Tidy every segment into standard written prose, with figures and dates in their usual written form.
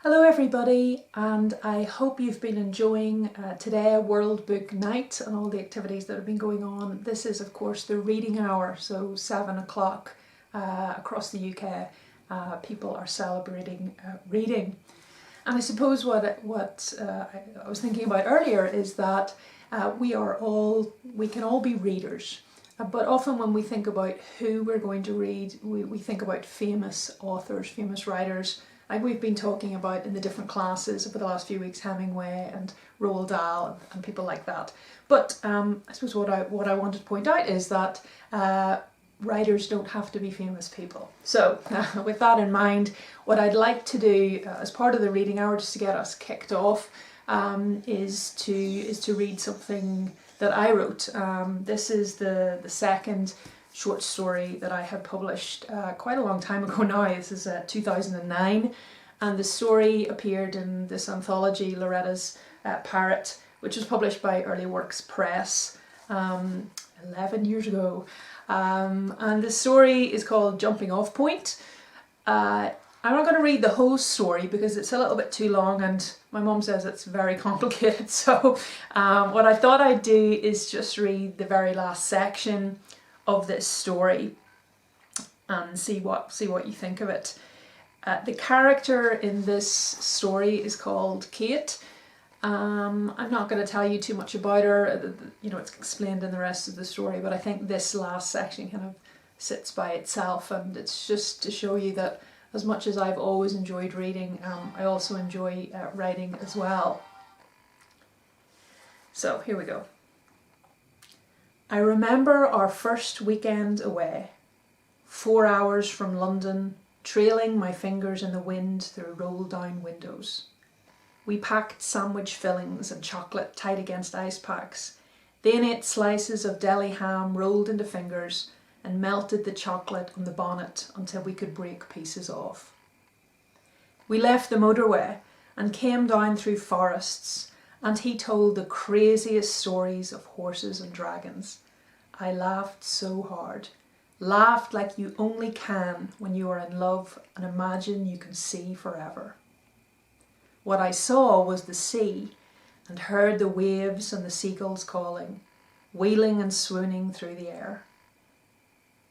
Hello everybody, and I hope you've been enjoying today, World Book Night, and all the activities that have been going on. This is of course the reading hour, so 7 o'clock across the UK. People are celebrating reading. And I suppose what I was thinking about earlier is that we can all be readers. But often when we think about who we're going to read, we think about famous authors, famous writers, like we've been talking about in the different classes over the last few weeks, Hemingway and Roald Dahl and people like that. But I suppose what I wanted to point out is that writers don't have to be famous people. So with that in mind, what I'd like to do as part of the reading hour, just to get us kicked off, is to read something that I wrote. This is the second short story that I had published quite a long time ago now. This is 2009, and the story appeared in this anthology, Loretta's Parrot, which was published by Early Works Press 11 years ago. And the story is called Jumping Off Point. I'm not going to read the whole story because it's a little bit too long and my mum says it's very complicated. So what I thought I'd do is just read the very last section of this story and see what you think of it. The character in this story is called Kate. I'm not going to tell you too much about her. It's explained in the rest of the story, but I think this last section kind of sits by itself, and it's just to show you that as much as I've always enjoyed reading, I also enjoy writing as well. So here we go. I remember our first weekend away, 4 hours from London, trailing my fingers in the wind through roll-down windows. We packed sandwich fillings and chocolate tight against ice packs, then ate slices of deli ham rolled into fingers and melted the chocolate on the bonnet until we could break pieces off. We left the motorway and came down through forests, and he told the craziest stories of horses and dragons. I laughed so hard, laughed like you only can when you are in love and imagine you can see forever. What I saw was the sea, and heard the waves and the seagulls calling, wheeling and swooning through the air.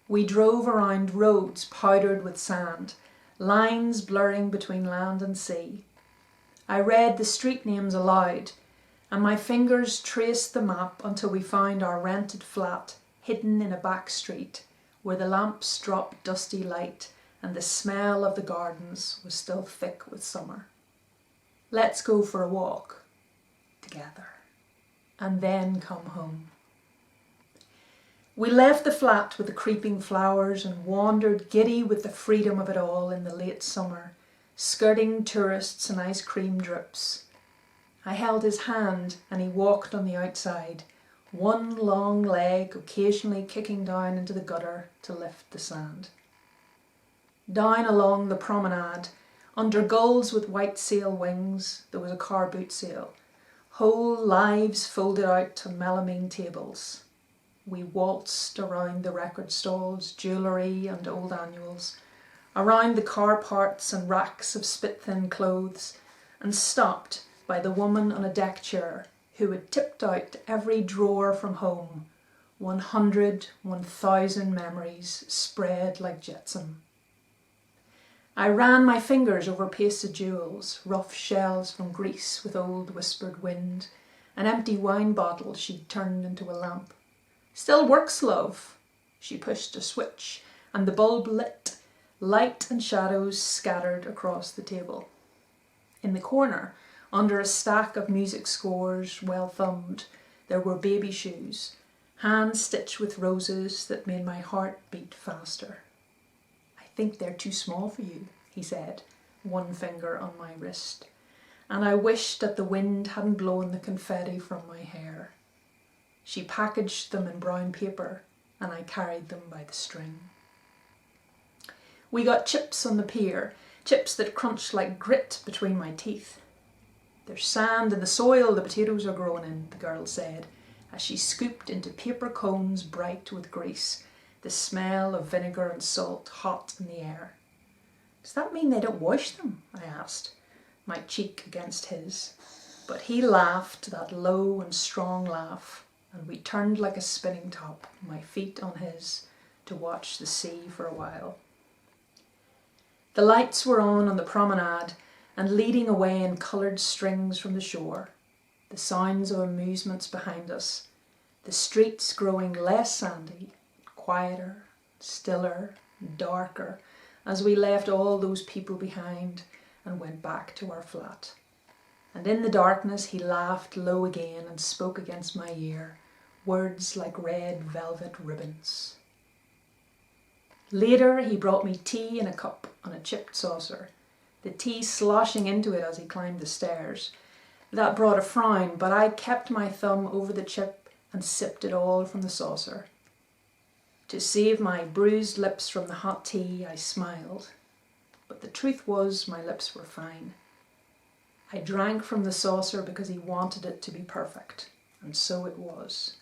We drove around roads powdered with sand, lines blurring between land and sea. I read the street names aloud, and my fingers traced the map until we found our rented flat hidden in a back street where the lamps dropped dusty light and the smell of the gardens was still thick with summer. Let's go for a walk together and then come home. We left the flat with the creeping flowers and wandered giddy with the freedom of it all in the late summer, skirting tourists and ice cream drips. I held his hand and he walked on the outside, one long leg occasionally kicking down into the gutter to lift the sand. Down along the promenade, under gulls with white sail wings, there was a car boot sale, whole lives folded out on melamine tables. We waltzed around the record stalls, jewellery and old annuals, around the car parts and racks of spit-thin clothes, and stopped by the woman on a deck chair who had tipped out every drawer from home, 100, 1,000 memories spread like jetsam. I ran my fingers over pasted jewels, rough shells from Greece with old whispered wind, an empty wine bottle she'd turned into a lamp. Still works, love. She pushed a switch and the bulb lit, light and shadows scattered across the table. In the corner, under a stack of music scores well thumbed, there were baby shoes, hand-stitched with roses that made my heart beat faster. I think they're too small for you, he said, one finger on my wrist, and I wished that the wind hadn't blown the confetti from my hair. She packaged them in brown paper, and I carried them by the string. We got chips on the pier, chips that crunched like grit between my teeth. There's sand in the soil the potatoes are grown in, the girl said, as she scooped into paper cones bright with grease, the smell of vinegar and salt hot in the air. Does that mean they don't wash them? I asked. my cheek against his. But he laughed, that low and strong laugh, and we turned like a spinning top, my feet on his, to watch the sea for a while. The lights were on the promenade and leading away in coloured strings from the shore, the sounds of amusements behind us, the streets growing less sandy, quieter, stiller, darker, as we left all those people behind and went back to our flat. And in the darkness he laughed low again and spoke against my ear, words like red velvet ribbons. Later he brought me tea in a cup on a chipped saucer, the tea sloshing into it as he climbed the stairs. That brought a frown, but I kept my thumb over the chip and sipped it all from the saucer. To save my bruised lips from the hot tea, I smiled. But the truth was, my lips were fine. I drank from the saucer because he wanted it to be perfect, and so it was.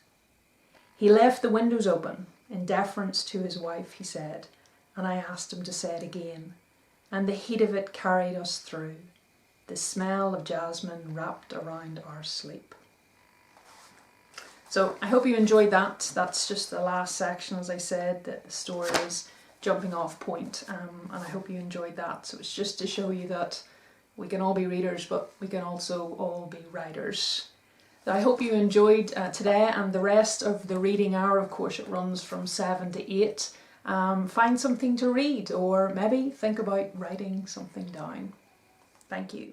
He left the windows open, in deference to his wife, he said, and I asked him to say it again, and the heat of it carried us through. The smell of jasmine wrapped around our sleep. So I hope you enjoyed that. That's just the last section, as I said, that the story is jumping off point, and I hope you enjoyed that. So it's just to show you that we can all be readers, but we can also all be writers. I hope you enjoyed today and the rest of the reading hour. Of course, it runs from 7 to 8. Find something to read, or maybe think about writing something down. Thank you.